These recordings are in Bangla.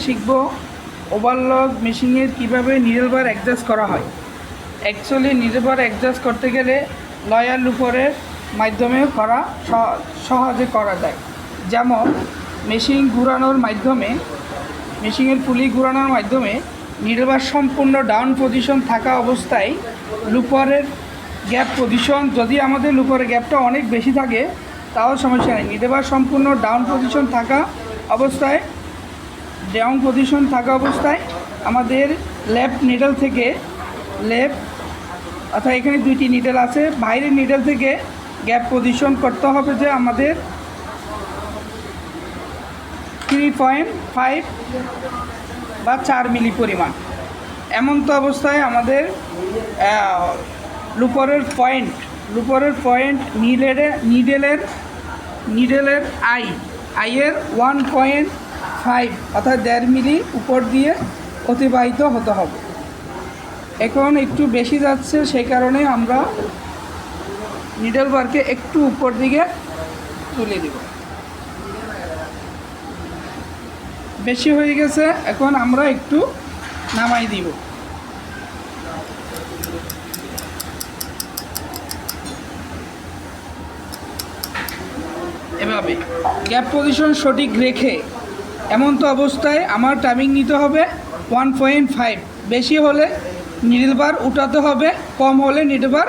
শিখব ওভারলক মেশিনের কিভাবে নিডল বার অ্যাডজাস্ট করা হয়। অ্যাকচুয়ালি নিডল বার অ্যাডজাস্ট করতে গেলে লয়ার লুপারের মাধ্যমেও সহজে করা যায়। যেমন মেশিনের পুলি ঘোরানোর মাধ্যমে নিডল বার সম্পূর্ণ ডাউন পজিশন থাকা অবস্থায় লুপারের গ্যাপ পজিশন, যদি আমাদের লুপারের গ্যাপটা অনেক বেশি থাকে তাও সমস্যা নেই। নিডল বার সম্পূর্ণ ডাউন পজিশন থাকা অবস্থায় আমাদের লেফট নিডল থেকে অর্থাৎ এখানে দুইটি নিডল আছে, বাইরের নিডল থেকে গ্যাপ পজিশন করতে হবে যে আমাদের 3.5 বা 4 মিলি পরিমাণ। এমন তো অবস্থায় আমাদের লুপারের পয়েন্ট নিডেলের আইয়ের 1.5 অর্থাৎ 1.5 মিলি উপর দিয়ে অতিবাহিত হতে হবে। এখন একটু বেশি যাচ্ছে, সেই কারণে আমরা নিডল বারকে একটু উপর দিকে তুলে দেব। বেশি হয়ে গেছে, এখন আমরা একটু নামাই দিব। এভাবে গ্যাপ পজিশন সঠিক রেখে এমন তো অবস্থায় আমার টাইমিং নিতে হবে 1.5। বেশি হলে নিডল বার উঠাতে হবে, কম হলে নিডল বার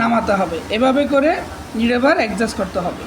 নামাতে হবে। এভাবে করে নিডল বার অ্যাডজাস্ট করতে হবে।